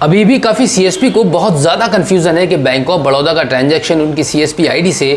अभी भी काफ़ी सीएसपी को बहुत ज़्यादा कन्फ्यूज़न है कि बैंक ऑफ बड़ौदा का ट्रांजैक्शन उनकी सीएसपी आईडी से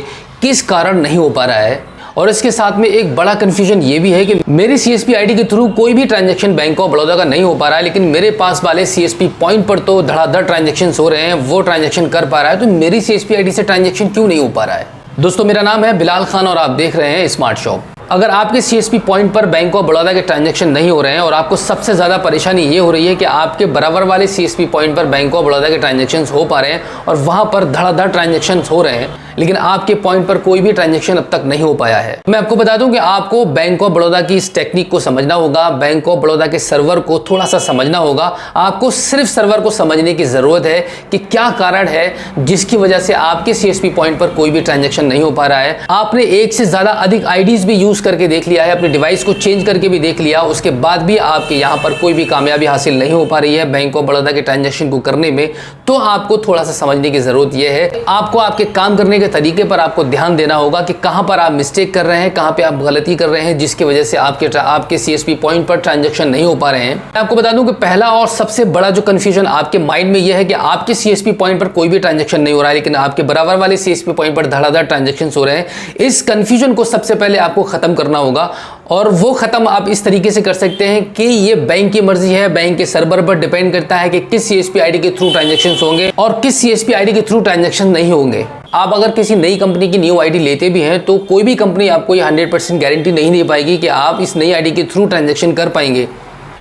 किस कारण नहीं हो पा रहा है। और इसके साथ में एक बड़ा कन्फ्यूजन ये भी है कि मेरी सीएसपी आईडी के थ्रू कोई भी ट्रांजैक्शन बैंक ऑफ बड़ौदा का नहीं हो पा रहा है, लेकिन मेरे पास वाले सीएसपी पॉइंट पर तो धड़ाधड़ ट्रांजैक्शन हो रहे हैं, वो ट्रांजैक्शन कर पा रहा है, तो मेरी सीएसपी आईडी से ट्रांजैक्शन क्यों नहीं हो पा रहा है। दोस्तों, मेरा नाम है बिलाल खान और आप देख रहे हैं स्मार्ट शॉप। अगर आपके सीएसपी पॉइंट पर बैंक ऑफ बड़ौदा के ट्रांजैक्शन नहीं हो रहे हैं और आपको सबसे ज़्यादा परेशानी ये हो रही है कि आपके बराबर वाले सीएसपी पॉइंट पर बैंक ऑफ बड़ौदा के ट्रांजैक्शन हो पा रहे हैं और वहाँ पर धड़ाधड़ ट्रांजैक्शन हो रहे हैं, लेकिन आपके पॉइंट पर कोई भी ट्रांजैक्शन अब तक नहीं हो पाया है, मैं आपको बता दूं कि आपको बैंक ऑफ बड़ौदा की इस टेक्निक को समझना होगा, बैंक ऑफ बड़ौदा के सर्वर को थोड़ा सा समझना होगा। आपको सिर्फ सर्वर को समझने की ज़रूरत है कि क्या कारण है जिसकी वजह से आपके सीएसपी पॉइंट पर कोई भी ट्रांजैक्शन नहीं हो पा रहा है। आपने एक से ज़्यादा अधिक आईडीज़ भी यूज़ करके देख लिया है, अपने डिवाइस को चेंज करके भी देख लिया, उसके बाद भी आपके यहाँ पर कोई भी कामयाबी हासिल नहीं हो पा रही है बैंक ऑफ बड़ौदा के ट्रांजैक्शन को करने में, तो आपको थोड़ा सा समझने की ज़रूरत यह है, आपको आपके काम करने के तरीके पर आपको ध्यान देना होगा कि कहां पर आप मिस्टेक कर रहे हैं, कहां पे आप गलती कर रहे हैं, जिसकी वजह से आपके सीएसपी पॉइंट पर ट्रांजैक्शन नहीं हो पा रहे हैं। मैं आपको बता दूं कि पहला और सबसे बड़ा जो कंफ्यूजन आपके माइंड में यह है कि आपके सीएसपी पॉइंट पर कोई भी ट्रांजैक्शन नहीं हो रहा है, लेकिन आपके बराबर वाले सीएसपी पॉइंट पर धड़ाधड़ ट्रांजैक्शन हो रहे हैं। इस कंफ्यूजन को सबसे पहले आपको खत्म करना होगा, और वो खत्म आप इस तरीके से कर सकते हैं कि ये बैंक की मर्जी है, बैंक के सर्वर पर डिपेंड करता है कि किस सीएसपी आईडी के थ्रू ट्रांजैक्शन होंगे और किस सीएसपी आईडी के थ्रू ट्रांजैक्शन नहीं होंगे। आप अगर किसी नई कंपनी की न्यू आईडी लेते भी हैं तो कोई भी कंपनी आपको ये 100% गारंटी नहीं दे पाएगी कि आप इस नई आईडी के थ्रू ट्रांजैक्शन कर पाएंगे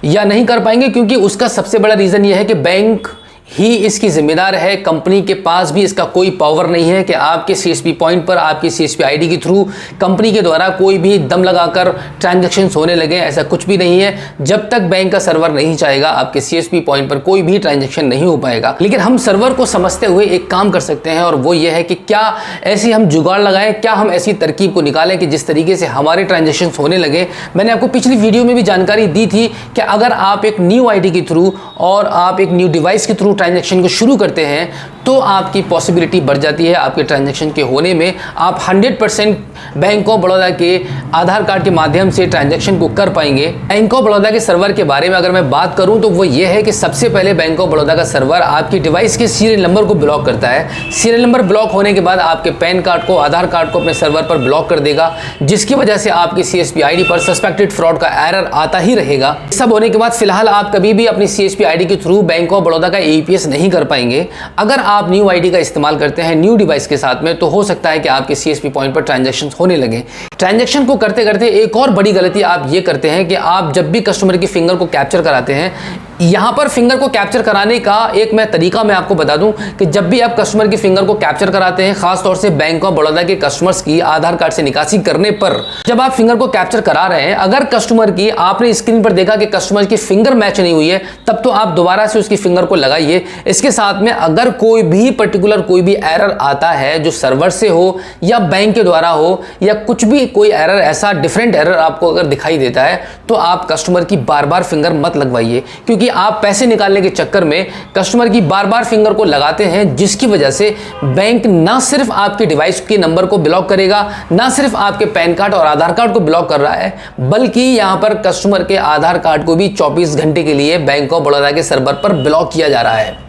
या नहीं कर पाएंगे, क्योंकि उसका सबसे बड़ा रीज़न ये है कि बैंक ही इसकी जिम्मेदार है। कंपनी के पास भी इसका कोई पावर नहीं है कि आपके सीएसपी पॉइंट पर आपकी सीएसपी आईडी के थ्रू कंपनी के द्वारा कोई भी दम लगाकर ट्रांजैक्शन होने लगे, ऐसा कुछ भी नहीं है। जब तक बैंक का सर्वर नहीं चाहेगा आपके सीएसपी पॉइंट पर कोई भी ट्रांजैक्शन नहीं हो पाएगा। लेकिन हम सर्वर को समझते हुए एक काम कर सकते हैं, और वो ये है कि क्या ऐसी हम जुगाड़ लगाएं, क्या हम ऐसी तरकीब को निकालें कि जिस तरीके से हमारे ट्रांजैक्शन होने लगे। मैंने आपको पिछली वीडियो में भी जानकारी दी थी कि अगर आप एक न्यू आईडी के थ्रू और आप एक न्यू डिवाइस के थ्रू ट्रांजैक्शन को शुरू करते हैं तो आपकी पॉसिबिलिटी बढ़ जाती है आपके ट्रांजैक्शन के होने में। आप 100% बैंक ऑफ बड़ौदा के आधार कार्ड के माध्यम से ट्रांजैक्शन को कर पाएंगे। बैंक ऑफ बड़ौदा के सर्वर के बारे में अगर मैं बात करूं तो वो ये है कि सबसे पहले बैंक ऑफ बड़ौदा का सर्वर आपकी डिवाइस के सीरियल नंबर को ब्लॉक करता है। सीरियल नंबर ब्लॉक होने के बाद आपके पैन कार्ड को, आधार कार्ड को अपने सर्वर पर ब्लॉक कर देगा, जिसकी वजह से आपकी सीएसपी आईडी पर सस्पेक्टेड फ्रॉड का एरर आता ही रहेगा। सब होने के बाद फिलहाल आप कभी भी अपनी सीएसपी आईडी के थ्रू बैंक ऑफ बड़ौदा का एईपीएस नहीं कर पाएंगे। अगर आप न्यू आईडी का इस्तेमाल करते हैं न्यू डिवाइस के साथ में, तो हो सकता है कि आपके सीएसपी पॉइंट पर ट्रांजैक्शन होने लगे। ट्रांजैक्शन को करते करते एक और बड़ी गलती आप ये करते हैं कि आप जब भी कस्टमर की फिंगर को कैप्चर कराते हैं, यहाँ पर फिंगर को कैप्चर कराने का एक तरीका मैं आपको बता दूं कि जब भी आप कस्टमर की फिंगर को कैप्चर कराते हैं, खास तौर से बैंक ऑफ बड़ौदा के कस्टमर्स की आधार कार्ड से निकासी करने पर जब आप फिंगर को कैप्चर करा रहे हैं, अगर कस्टमर की आपने स्क्रीन पर देखा कि कस्टमर की फिंगर मैच नहीं हुई है, तब तो आप दोबारा से उसकी फिंगर को लगाइए। इसके साथ में अगर कोई भी पर्टिकुलर कोई भी एरर आता है जो सर्वर से हो या बैंक के द्वारा हो या कुछ भी कोई एरर, ऐसा डिफरेंट एरर आपको अगर दिखाई देता है, तो आप कस्टमर की बार बार फिंगर मत लगवाइए, क्योंकि आप पैसे निकालने के चक्कर में कस्टमर की बार बार फिंगर को लगाते हैं, जिसकी वजह से बैंक ना सिर्फ आपके डिवाइस के नंबर को ब्लॉक करेगा, ना सिर्फ आपके पैन कार्ड और आधार कार्ड को ब्लॉक कर रहा है, बल्कि यहां पर कस्टमर के आधार कार्ड को भी 24 घंटे के लिए बैंक ऑफ बड़ौदा के सर्वर पर ब्लॉक किया जा रहा है।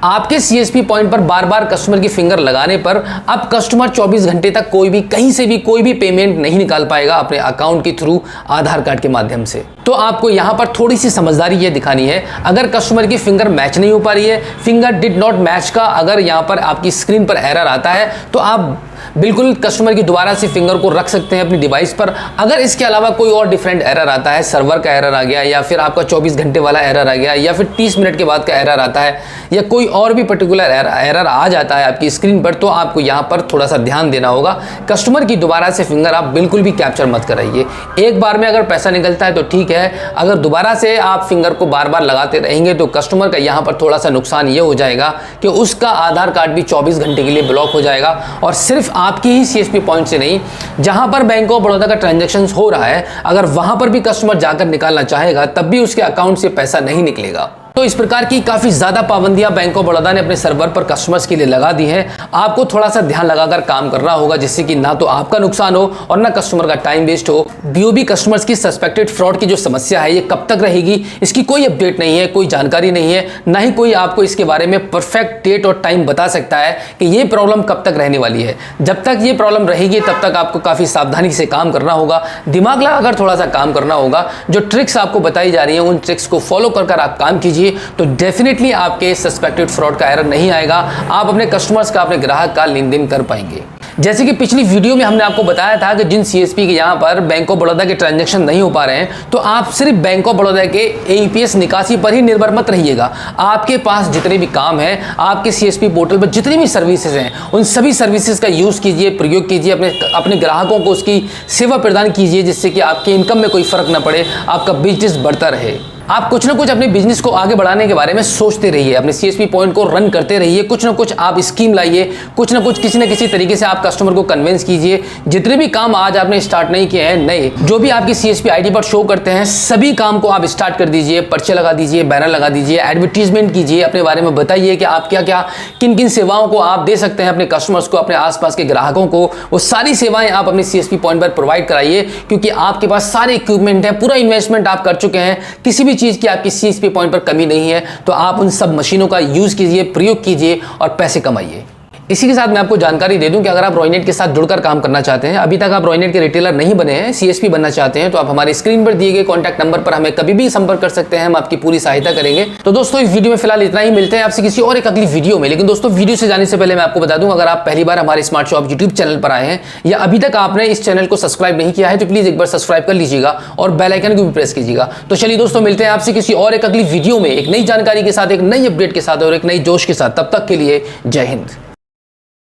आपके सीएसपी पॉइंट पर बार बार कस्टमर की फिंगर लगाने पर अब कस्टमर 24 घंटे तक कोई भी कहीं से भी कोई भी पेमेंट नहीं निकाल पाएगा अपने अकाउंट के थ्रू आधार कार्ड के माध्यम से। तो आपको यहां पर थोड़ी सी समझदारी ये दिखानी है। अगर कस्टमर की फिंगर मैच नहीं हो पा रही है, फिंगर डिड नॉट मैच का अगर यहां पर आपकी स्क्रीन पर एरर आता है, तो आप बिल्कुल कस्टमर की दोबारा से फिंगर को रख सकते हैं अपनी डिवाइस पर। अगर इसके अलावा कोई और डिफरेंट एरर आता है, सर्वर का एरर आ गया या फिर आपका 24 घंटे वाला एरर आ गया या फिर 30 मिनट के बाद का एरर आता है या कोई और भी पर्टिकुलर एरर आ जाता है आपकी स्क्रीन पर, तो आपको यहाँ पर थोड़ा सा ध्यान देना होगा। कस्टमर की दोबारा से फिंगर आप बिल्कुल भी कैप्चर मत कराइए। एक बार में अगर पैसा निकलता है तो ठीक है, अगर दोबारा से आप फिंगर को बार बार लगाते रहेंगे तो कस्टमर का यहाँ पर थोड़ा सा नुकसान ये हो जाएगा कि उसका आधार कार्ड भी 24 घंटे के लिए ब्लॉक हो जाएगा। और सिर्फ आपकी ही सीएसपी पॉइंट से नहीं, जहां पर बैंक ऑफ बड़ौदा का ट्रांजैक्शन हो रहा है, अगर वहां पर भी कस्टमर जाकर निकालना चाहेगा तब भी उसके अकाउंट से पैसा नहीं निकलेगा। तो इस प्रकार की काफी ज्यादा पाबंदियां बैंक ऑफ बड़ौदा ने अपने सर्वर पर कस्टमर्स के लिए लगा दी है। आपको थोड़ा सा ध्यान लगाकर काम करना होगा, जिससे कि ना तो आपका नुकसान हो और ना कस्टमर का टाइम वेस्ट हो। बीओबी कस्टमर्स की सस्पेक्टेड फ्रॉड की जो समस्या है ये कब तक रहेगी, इसकी कोई अपडेट नहीं है, कोई जानकारी नहीं है, ना ही कोई आपको इसके बारे में परफेक्ट डेट और टाइम बता सकता है कि ये प्रॉब्लम कब तक रहने वाली है। जब तक ये प्रॉब्लम रहेगी तब तक आपको काफी सावधानी से काम करना होगा, दिमाग लगाकर थोड़ा सा काम करना होगा। जो ट्रिक्स आपको बताई जा रही है उन ट्रिक्स को फॉलो कर आप काम कीजिए तो डेफिनेटली आपके सस्पेक्टेड फ्रॉड का एरर नहीं आएगा। आप अपने कस्टमर्स का, अपने ग्राहक का लेन देन कर पाएंगे। जैसे कि पिछली वीडियो में हमने आपको बताया था कि जिन सीएसपी के यहाँ पर बैंक ऑफ बड़ौदा के ट्रांजैक्शन नहीं हो पा रहे हैं, तो आप सिर्फ बैंक ऑफ बड़ौदा के एईपीएस निकासी पर ही निर्भर मत रहिएगा। आपके पास जितने भी काम है, आपके सीएसपी पोर्टल पर जितनी भी सर्विसेज हैं, उन सभी सर्विसेज का यूज कीजिए, प्रयोग कीजिए, अपने ग्राहकों को उसकी सेवा प्रदान कीजिए, जिससे कि आपके इनकम में कोई फर्क ना पड़े, आपका बिजनेस बढ़ता रहे। आप कुछ ना कुछ अपने बिजनेस को आगे बढ़ाने के बारे में सोचते रहिए, अपने सीएसपी पॉइंट को रन करते रहिए, कुछ ना कुछ आप स्कीम लाइए, कुछ ना कुछ किसी न किसी तरीके से आप कस्टमर को कन्विंस कीजिए। जितने भी काम आज आपने स्टार्ट नहीं किए हैं, नए जो भी आपकी सीएसपी आईडी पर शो करते हैं, सभी काम को आप स्टार्ट कर दीजिए। पर्चे लगा दीजिए, बैनर लगा दीजिए, एडवर्टीजमेंट कीजिए, अपने बारे में बताइए कि आप क्या क्या किन किन सेवाओं को आप दे सकते हैं अपने कस्टमर्स को, अपने आसपास के ग्राहकों को। वो सारी सेवाएं आप अपने सीएसपी पॉइंट पर प्रोवाइड कराइए, क्योंकि आपके पास सारे इक्विपमेंट है, पूरा इन्वेस्टमेंट आप कर चुके हैं, किसी भी चीज की आपकी सीएसपी पॉइंट पर कमी नहीं है। तो आप उन सब मशीनों का यूज कीजिए, प्रयोग कीजिए और पैसे कमाइए। इसी के साथ मैं आपको जानकारी दे दूं कि अगर आप रॉयनेट के साथ जुड़कर काम करना चाहते हैं, अभी तक आप रॉयनेट के रिटेलर नहीं बने हैं, सीएसपी बनना चाहते हैं, तो आप हमारे स्क्रीन पर दिए गए कॉन्टैक्ट नंबर पर हमें कभी भी संपर्क कर सकते हैं, हम आपकी पूरी सहायता करेंगे। तो दोस्तों इस वीडियो में फिलहाल इतना ही, मिलते हैं आपसे किसी और एक अगली वीडियो में। लेकिन दोस्तों वीडियो से जाने से पहले मैं आपको बता दूं, अगर आप पहली बार हमारे स्मार्ट शॉप यूट्यूब चैनल पर आए हैं या अभी तक आपने इस चैनल को सब्सक्राइब नहीं किया है, तो प्लीज एक बार सब्सक्राइब कर लीजिएगा और बेल आइकन को भी प्रेस कीजिएगा। तो चलिए दोस्तों मिलते हैं आपसे किसी और एक अगली वीडियो में, एक नई जानकारी के साथ, एक नई अपडेट के साथ और एक नई जोश के साथ। तब तक के लिए जय हिंद।